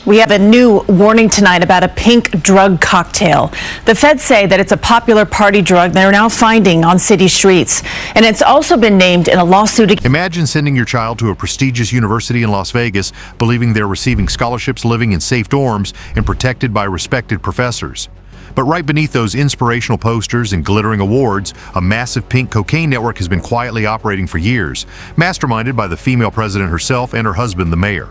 We have a new warning tonight about a pink drug cocktail. The feds say that it's a popular party drug they're now finding on city streets. And it's also been named in a lawsuit. Imagine sending your child to a prestigious university in Las Vegas, believing they're receiving scholarships, living in safe dorms, and protected by respected professors. But right beneath those inspirational posters and glittering awards, a massive pink cocaine network has been quietly operating for years, masterminded by the female president herself and her husband, the mayor.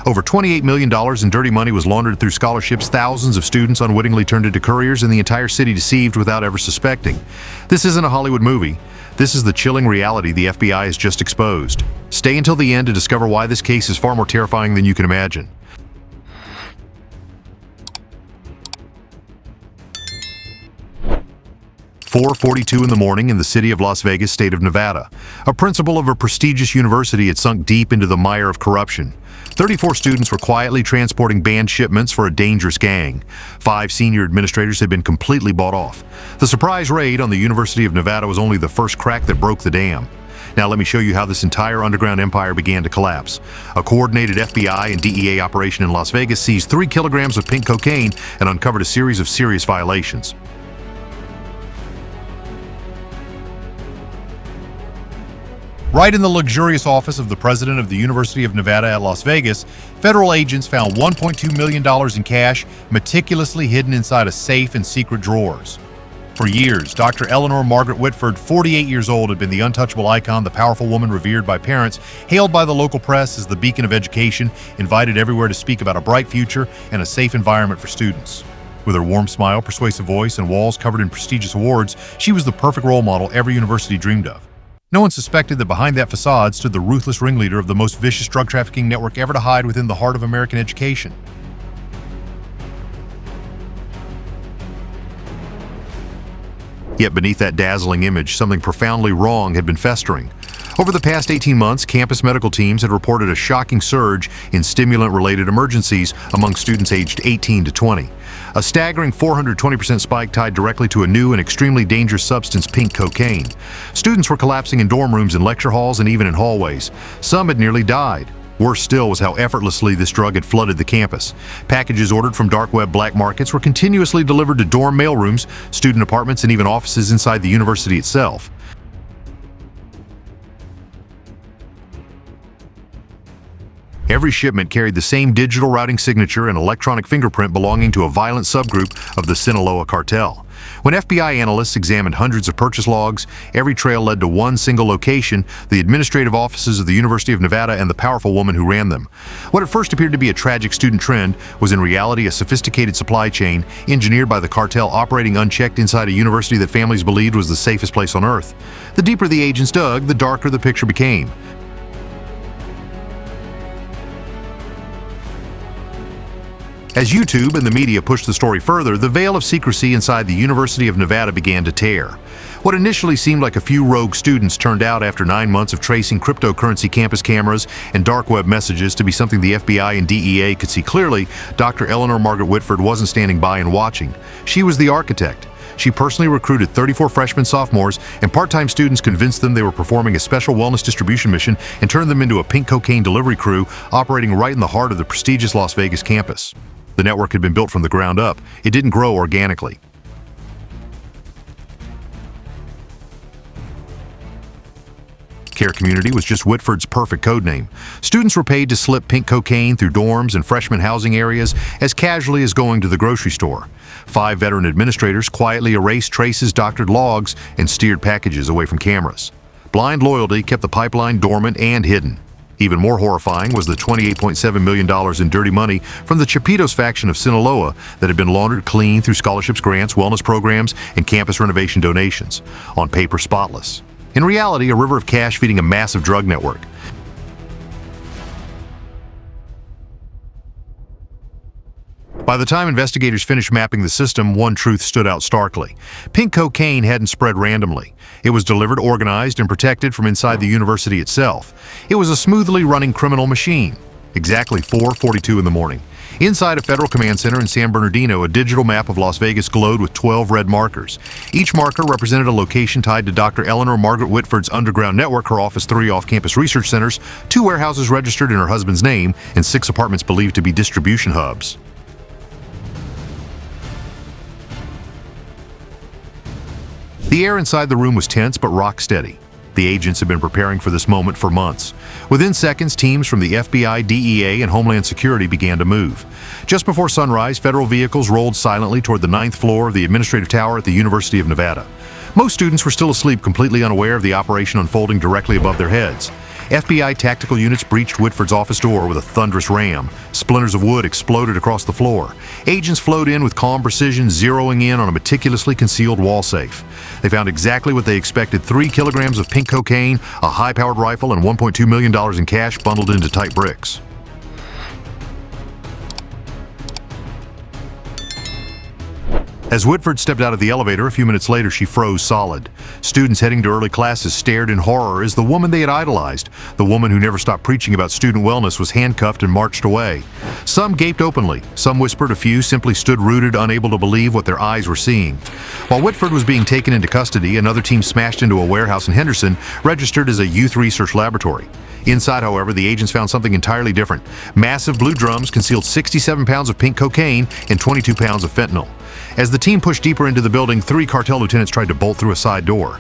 Over $28 million in dirty money was laundered through scholarships. Thousands of students unwittingly turned into couriers, and the entire city deceived without ever suspecting. This isn't a Hollywood movie. This is the chilling reality the FBI has just exposed. Stay until the end to discover why this case is far more terrifying than you can imagine. "4:42 in the morning in the city of Las Vegas, state of Nevada. A principal of a prestigious university had sunk deep into the mire of corruption. 34 students were quietly transporting banned shipments for a dangerous gang. 5 senior administrators had been completely bought off. The surprise raid on the University of Nevada was only the first crack that broke the dam. Now let me show you how this entire underground empire began to collapse. A coordinated FBI and DEA operation in Las Vegas seized 3 kilograms of pink cocaine and uncovered a series of serious violations. Right in the luxurious office of the president of the University of Nevada at Las Vegas, federal agents found $1.2 million in cash meticulously hidden inside a safe and secret drawers. For years, Dr. Eleanor Margaret Witford, 48 years old, had been the untouchable icon, the powerful woman revered by parents, hailed by the local press as the beacon of education, invited everywhere to speak about a bright future and a safe environment for students. With her warm smile, persuasive voice, and walls covered in prestigious awards, she was the perfect role model every university dreamed of. No one suspected that behind that facade stood the ruthless ringleader of the most vicious drug trafficking network ever to hide within the heart of American education. Yet beneath that dazzling image, something profoundly wrong had been festering. Over the past 18 months, campus medical teams had reported a shocking surge in stimulant-related emergencies among students aged 18 to 20. A staggering 420% spike tied directly to a new and extremely dangerous substance, pink cocaine. Students were collapsing in dorm rooms and lecture halls and even in hallways. Some had nearly died. Worse still was how effortlessly this drug had flooded the campus. Packages ordered from dark web black markets were continuously delivered to dorm mailrooms, student apartments, and even offices inside the university itself. Every shipment carried the same digital routing signature and electronic fingerprint belonging to a violent subgroup of the Sinaloa Cartel. When FBI analysts examined hundreds of purchase logs, every trail led to one single location, the administrative offices of the University of Nevada and the powerful woman who ran them. What at first appeared to be a tragic student trend was in reality a sophisticated supply chain engineered by the cartel operating unchecked inside a university that families believed was the safest place on earth. The deeper the agents dug, the darker the picture became. As YouTube and the media pushed the story further, the veil of secrecy inside the University of Nevada began to tear. What initially seemed like a few rogue students turned out after 9 months of tracing cryptocurrency campus cameras and dark web messages to be something the FBI and DEA could see clearly. Dr. Eleanor Margaret Witford wasn't standing by and watching. She was the architect. She personally recruited 34 freshmen, sophomores, and part-time students, convinced them they were performing a special wellness distribution mission, and turned them into a pink cocaine delivery crew operating right in the heart of the prestigious Las Vegas campus. The network had been built from the ground up. It didn't grow organically. Care Community was just Whitford's perfect code name. Students were paid to slip pink cocaine through dorms and freshman housing areas as casually as going to the grocery store. 5 veteran administrators quietly erased traces, doctored logs, and steered packages away from cameras. Blind loyalty kept the pipeline dormant and hidden. Even more horrifying was the $28.7 million in dirty money from the Chapitos faction of Sinaloa that had been laundered clean through scholarships, grants, wellness programs, and campus renovation donations. On paper, spotless. In reality, a river of cash feeding a massive drug network. By the time investigators finished mapping the system, one truth stood out starkly. Pink cocaine hadn't spread randomly. It was delivered, organized, and protected from inside the university itself. It was a smoothly running criminal machine. Exactly 4:42 in the morning. Inside a federal command center in San Bernardino, a digital map of Las Vegas glowed with 12 red markers. Each marker represented a location tied to Dr. Eleanor Margaret Whitford's underground network, her office, 3 off-campus research centers, 2 warehouses registered in her husband's name, and 6 apartments believed to be distribution hubs. The air inside the room was tense but rock steady. The agents had been preparing for this moment for months. Within seconds, teams from the FBI, DEA, and Homeland Security began to move. Just before sunrise, federal vehicles rolled silently toward the 9th floor of the administrative tower at the University of Nevada. Most students were still asleep, completely unaware of the operation unfolding directly above their heads. FBI tactical units breached Whitford's office door with a thunderous ram. Splinters of wood exploded across the floor. Agents flowed in with calm precision, zeroing in on a meticulously concealed wall safe. They found exactly what they expected: 3 kilograms of pink cocaine, a high-powered rifle, and $1.2 million in cash bundled into tight bricks. As Whitford stepped out of the elevator a few minutes later, she froze solid. Students heading to early classes stared in horror as the woman they had idolized, the woman who never stopped preaching about student wellness, was handcuffed and marched away. Some gaped openly, some whispered, a few simply stood rooted, unable to believe what their eyes were seeing. While Whitford was being taken into custody, another team smashed into a warehouse in Henderson, registered as a youth research laboratory. Inside, however, the agents found something entirely different. Massive blue drums concealed 67 pounds of pink cocaine and 22 pounds of fentanyl. As the team pushed deeper into the building, 3 cartel lieutenants tried to bolt through a side door.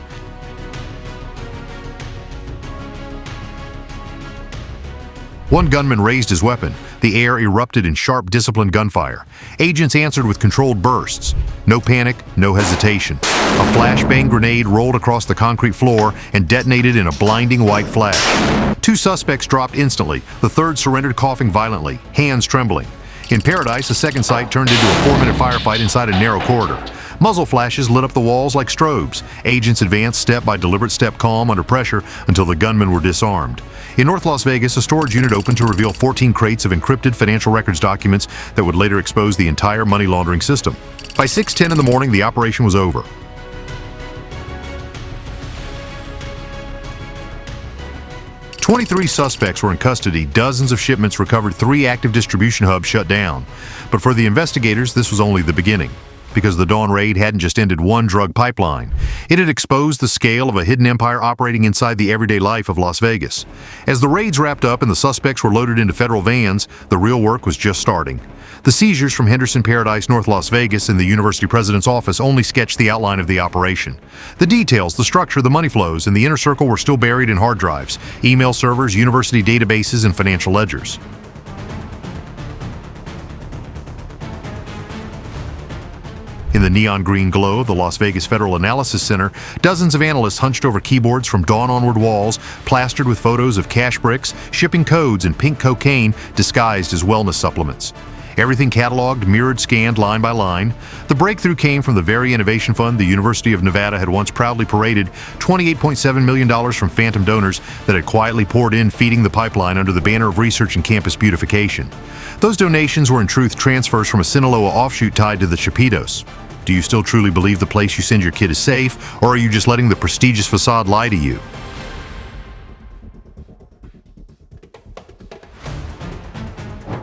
One gunman raised his weapon. The air erupted in sharp, disciplined gunfire. Agents answered with controlled bursts. No panic, no hesitation. A flashbang grenade rolled across the concrete floor and detonated in a blinding white flash. 2 suspects dropped instantly. The third surrendered, coughing violently, hands trembling. In Paradise, a second site turned into a 4-minute firefight inside a narrow corridor. Muzzle flashes lit up the walls like strobes. Agents advanced step by deliberate step, calm under pressure, until the gunmen were disarmed. In North Las Vegas, a storage unit opened to reveal 14 crates of encrypted financial records documents that would later expose the entire money laundering system. By 6:10 in the morning, the operation was over. 23 suspects were in custody, dozens of shipments recovered, 3 active distribution hubs shut down. But for the investigators, this was only the beginning. Because the Dawn raid hadn't just ended one drug pipeline. It had exposed the scale of a hidden empire operating inside the everyday life of Las Vegas. As the raids wrapped up and the suspects were loaded into federal vans, the real work was just starting. The seizures from Henderson, Paradise, North Las Vegas, and the university president's office only sketched the outline of the operation. The details, the structure, the money flows, and the inner circle were still buried in hard drives, email servers, university databases, and financial ledgers. In the neon green glow of the Las Vegas Federal Analysis Center, dozens of analysts hunched over keyboards from dawn onward walls, plastered with photos of cash bricks, shipping codes, and pink cocaine disguised as wellness supplements. Everything cataloged, mirrored, scanned line by line. The breakthrough came from the very innovation fund the University of Nevada had once proudly paraded, $28.7 million from phantom donors that had quietly poured in, feeding the pipeline under the banner of research and campus beautification. Those donations were in truth transfers from a Sinaloa offshoot tied to the Chapitos. Do you still truly believe the place you send your kid is safe, or are you just letting the prestigious facade lie to you?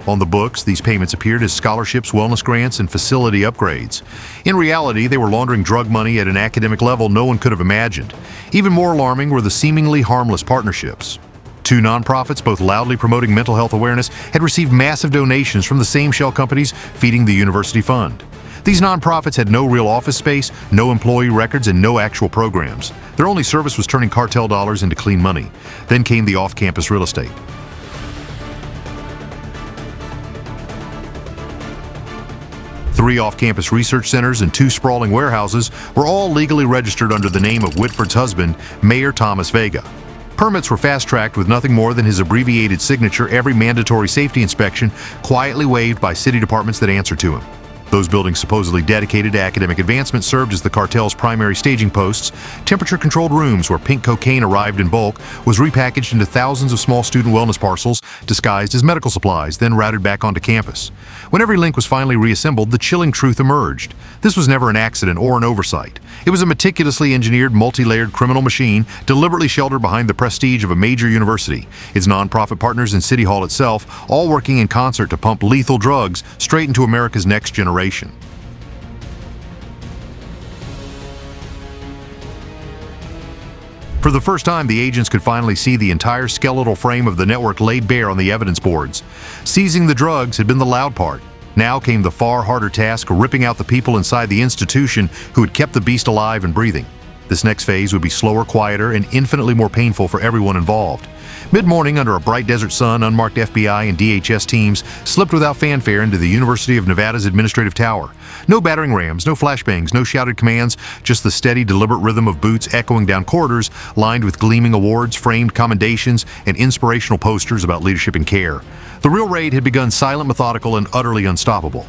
On the books, these payments appeared as scholarships, wellness grants, and facility upgrades. In reality, they were laundering drug money at an academic level no one could have imagined. Even more alarming were the seemingly harmless partnerships. 2 nonprofits, both loudly promoting mental health awareness, had received massive donations from the same shell companies feeding the university fund. These nonprofits had no real office space, no employee records, and no actual programs. Their only service was turning cartel dollars into clean money. Then came the off-campus real estate. 3 off-campus research centers and 2 sprawling warehouses were all legally registered under the name of Whitford's husband, Mayor Thomas Vega. Permits were fast-tracked with nothing more than his abbreviated signature every mandatory safety inspection quietly waived by city departments that answer to him. Those buildings supposedly dedicated to academic advancement served as the cartel's primary staging posts. Temperature-controlled rooms where pink cocaine arrived in bulk was repackaged into thousands of small student wellness parcels disguised as medical supplies, then routed back onto campus. When every link was finally reassembled, the chilling truth emerged. This was never an accident or an oversight. It was a meticulously engineered, multi-layered criminal machine deliberately sheltered behind the prestige of a major university, its nonprofit partners and City Hall itself, all working in concert to pump lethal drugs straight into America's next generation. For the first time, the agents could finally see the entire skeletal frame of the network laid bare on the evidence boards. Seizing the drugs had been the loud part. Now came the far harder task of ripping out the people inside the institution who had kept the beast alive and breathing. This next phase would be slower, quieter, and infinitely more painful for everyone involved. Mid-morning, under a bright desert sun, unmarked FBI and DHS teams slipped without fanfare into the University of Nevada's administrative tower. No battering rams, no flashbangs, no shouted commands, just the steady, deliberate rhythm of boots echoing down corridors lined with gleaming awards, framed commendations, and inspirational posters about leadership and care. The real raid had begun, silent, methodical, and utterly unstoppable.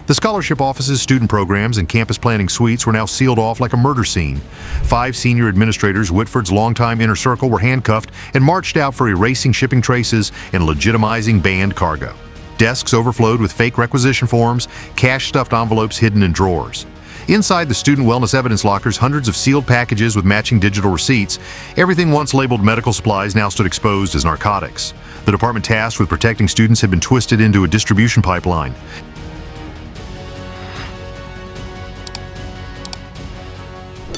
The scholarship offices, student programs, and campus planning suites were now sealed off like a murder scene. 5 senior administrators, Witford's longtime inner circle, were handcuffed and marched out for erasing shipping traces and legitimizing banned cargo. Desks overflowed with fake requisition forms, cash-stuffed envelopes hidden in drawers. Inside the student wellness evidence lockers, hundreds of sealed packages with matching digital receipts. Everything once labeled medical supplies now stood exposed as narcotics. The department tasked with protecting students had been twisted into a distribution pipeline.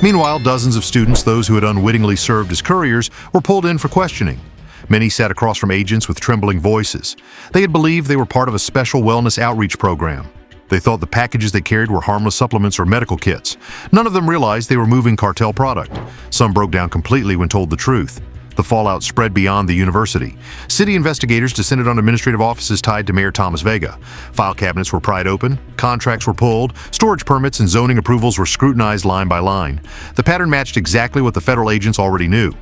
Meanwhile, dozens of students, those who had unwittingly served as couriers, were pulled in for questioning. Many sat across from agents with trembling voices. They had believed they were part of a special wellness outreach program. They thought the packages they carried were harmless supplements or medical kits. None of them realized they were moving cartel product. Some broke down completely when told the truth. The fallout spread beyond the university. City investigators descended on administrative offices tied to Mayor Thomas Vega. File cabinets were pried open, contracts were pulled, storage permits and zoning approvals were scrutinized line by line. The pattern matched exactly what the federal agents already knew.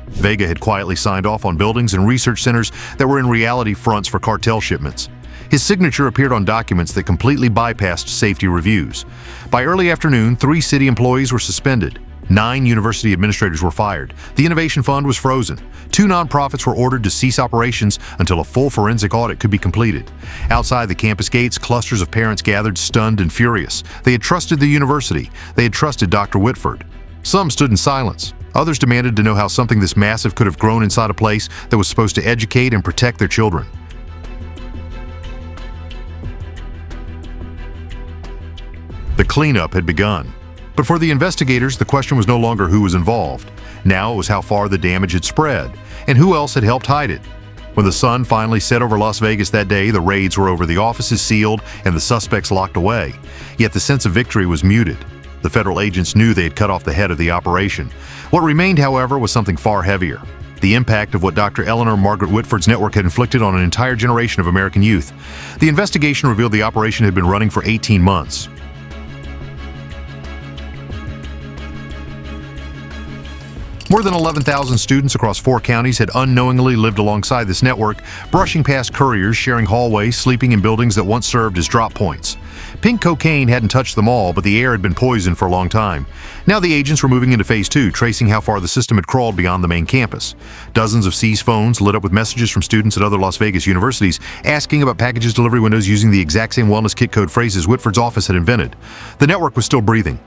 Vega had quietly signed off on buildings and research centers that were in reality fronts for cartel shipments. His signature appeared on documents that completely bypassed safety reviews. By early afternoon, 3 city employees were suspended. 9 university administrators were fired. The Innovation Fund was frozen. 2 nonprofits were ordered to cease operations until a full forensic audit could be completed. Outside the campus gates, clusters of parents gathered, stunned and furious. They had trusted the university. They had trusted Dr. Witford. Some stood in silence. Others demanded to know how something this massive could have grown inside a place that was supposed to educate and protect their children. The cleanup had begun. But for the investigators, the question was no longer who was involved. Now it was how far the damage had spread, and who else had helped hide it. When the sun finally set over Las Vegas that day, the raids were over, the offices sealed, and the suspects locked away. Yet the sense of victory was muted. The federal agents knew they had cut off the head of the operation. What remained, however, was something far heavier. The impact of what Dr. Eleanor Margaret Whitford's network had inflicted on an entire generation of American youth. The investigation revealed the operation had been running for 18 months. More than 11,000 students across 4 counties had unknowingly lived alongside this network, brushing past couriers, sharing hallways, sleeping in buildings that once served as drop points. Pink cocaine hadn't touched them all, but the air had been poisoned for a long time. Now the agents were moving into Phase 2, tracing how far the system had crawled beyond the main campus. Dozens of seized phones lit up with messages from students at other Las Vegas universities asking about packages delivery windows using the exact same wellness kit code phrases Whitford's office had invented. The network was still breathing.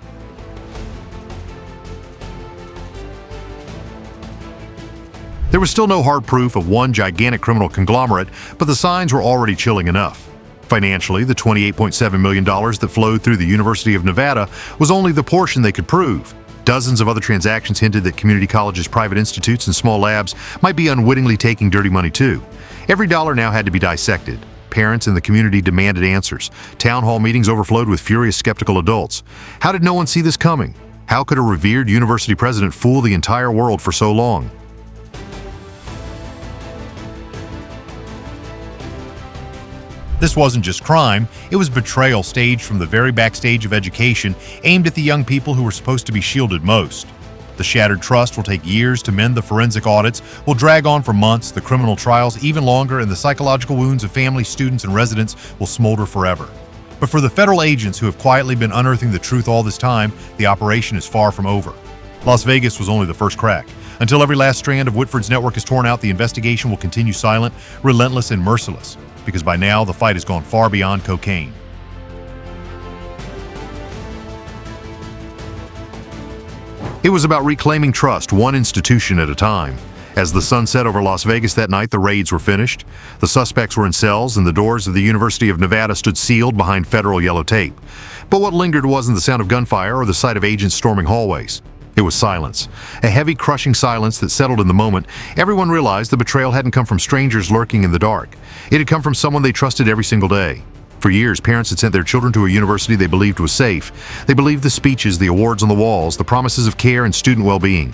There was still no hard proof of one gigantic criminal conglomerate, but the signs were already chilling enough. Financially, the $28.7 million that flowed through the University of Nevada was only the portion they could prove. Dozens of other transactions hinted that community colleges, private institutes, and small labs might be unwittingly taking dirty money too. Every dollar now had to be dissected. Parents in the community demanded answers. Town hall meetings overflowed with furious, skeptical adults. How did no one see this coming? How could a revered university president fool the entire world for so long? This wasn't just crime, it was betrayal staged from the very backstage of education, aimed at the young people who were supposed to be shielded most. The shattered trust will take years to mend, the forensic audits will drag on for months, the criminal trials even longer, and the psychological wounds of families, students, and residents will smolder forever. But for the federal agents who have quietly been unearthing the truth all this time, the operation is far from over. Las Vegas was only the first crack. Until every last strand of Witford's network is torn out, the investigation will continue silent, relentless, and merciless, because by now the fight has gone far beyond cocaine. It was about reclaiming trust, one institution at a time. As the sun set over Las Vegas that night, the raids were finished. The suspects were in cells, and the doors of the University of Nevada stood sealed behind federal yellow tape. But what lingered wasn't the sound of gunfire or the sight of agents storming hallways. It was silence. A heavy, crushing silence that settled in the moment. Everyone realized the betrayal hadn't come from strangers lurking in the dark. It had come from someone they trusted every single day. For years, parents had sent their children to a university they believed was safe. They believed the speeches, the awards on the walls, the promises of care and student well-being.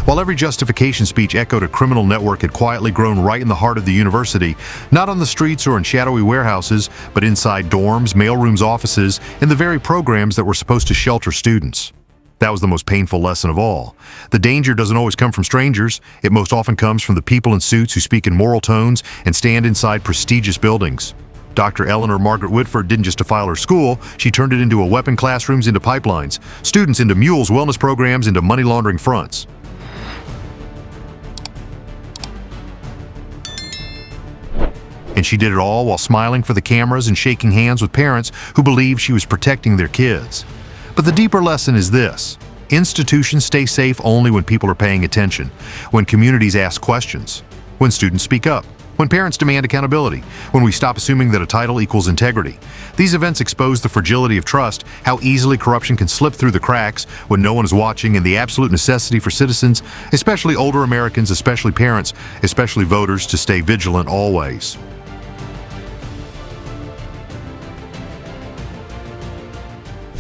While every justification speech echoed a criminal network had quietly grown right in the heart of the university, not on the streets or in shadowy warehouses, but inside dorms, mailrooms, offices, and the very programs that were supposed to shelter students. That was the most painful lesson of all. The danger doesn't always come from strangers. It most often comes from the people in suits who speak in moral tones and stand inside prestigious buildings. Dr. Eleanor Margaret Witford didn't just defile her school, she turned it into a weapon, classrooms into pipelines, students into mules, wellness programs into money laundering fronts. And she did it all while smiling for the cameras and shaking hands with parents who believed she was protecting their kids. But the deeper lesson is this: institutions stay safe only when people are paying attention, when communities ask questions, when students speak up, when parents demand accountability, when we stop assuming that a title equals integrity. These events expose the fragility of trust, how easily corruption can slip through the cracks when no one is watching, and the absolute necessity for citizens, especially older Americans, especially parents, especially voters, to stay vigilant always.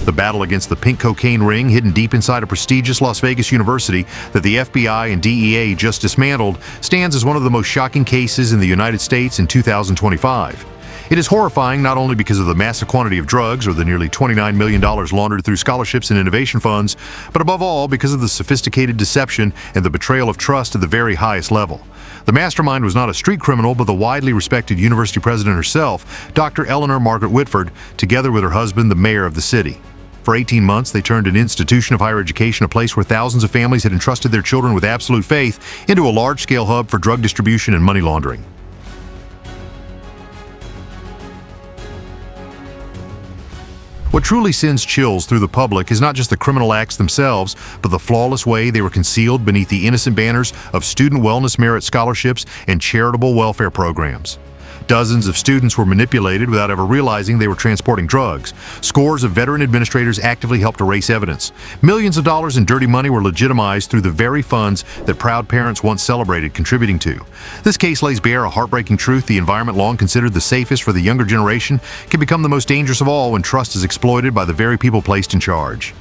The battle against the pink cocaine ring hidden deep inside a prestigious Las Vegas university that the FBI and DEA just dismantled stands as one of the most shocking cases in the United States in 2025. It is horrifying not only because of the massive quantity of drugs or the nearly $29 million laundered through scholarships and innovation funds, but above all because of the sophisticated deception and the betrayal of trust at the very highest level. The mastermind was not a street criminal, but the widely respected university president herself, Dr. Eleanor Margaret Witford, together with her husband, the mayor of the city. For 18 months, they turned an institution of higher education, a place where thousands of families had entrusted their children with absolute faith, into a large-scale hub for drug distribution and money laundering. What truly sends chills through the public is not just the criminal acts themselves, but the flawless way they were concealed beneath the innocent banners of student wellness merit scholarships and charitable welfare programs. Dozens of students were manipulated without ever realizing they were transporting drugs. Scores of veteran administrators actively helped erase evidence. Millions of dollars in dirty money were legitimized through the very funds that proud parents once celebrated contributing to. This case lays bare a heartbreaking truth: the environment long considered the safest for the younger generation can become the most dangerous of all when trust is exploited by the very people placed in charge.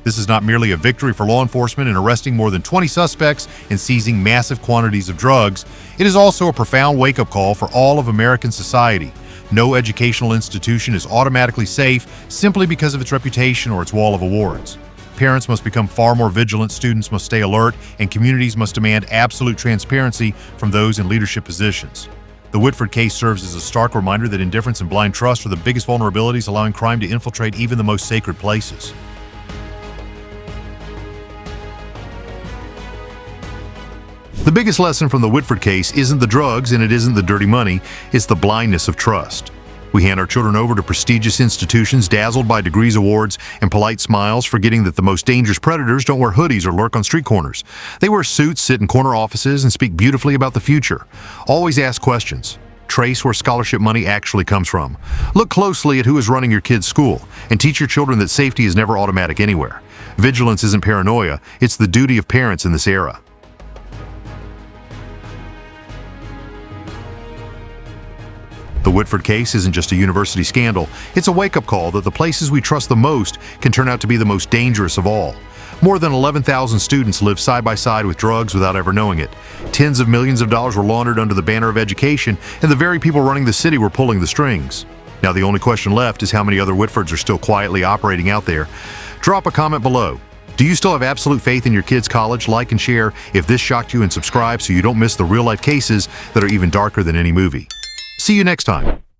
This is not merely a victory for law enforcement in arresting more than 20 suspects and seizing massive quantities of drugs. It is also a profound wake-up call for all of American society. No educational institution is automatically safe simply because of its reputation or its wall of awards. Parents must become far more vigilant, students must stay alert, and communities must demand absolute transparency from those in leadership positions. The Witford case serves as a stark reminder that indifference and blind trust are the biggest vulnerabilities, allowing crime to infiltrate even the most sacred places. The biggest lesson from the Witford case isn't the drugs and it isn't the dirty money, it's the blindness of trust. We hand our children over to prestigious institutions, dazzled by degrees, awards, and polite smiles, forgetting that the most dangerous predators don't wear hoodies or lurk on street corners. They wear suits, sit in corner offices, and speak beautifully about the future. Always ask questions. Trace where scholarship money actually comes from. Look closely at who is running your kid's school, and teach your children that safety is never automatic anywhere. Vigilance isn't paranoia, it's the duty of parents in this era. The Witford case isn't just a university scandal, it's a wake-up call that the places we trust the most can turn out to be the most dangerous of all. More than 11,000 students live side by side with drugs without ever knowing it. Tens of millions of dollars were laundered under the banner of education, and the very people running the city were pulling the strings. Now the only question left is how many other Whitfords are still quietly operating out there. Drop a comment below. Do you still have absolute faith in your kids' college? Like and share if this shocked you, and subscribe so you don't miss the real-life cases that are even darker than any movie. See you next time.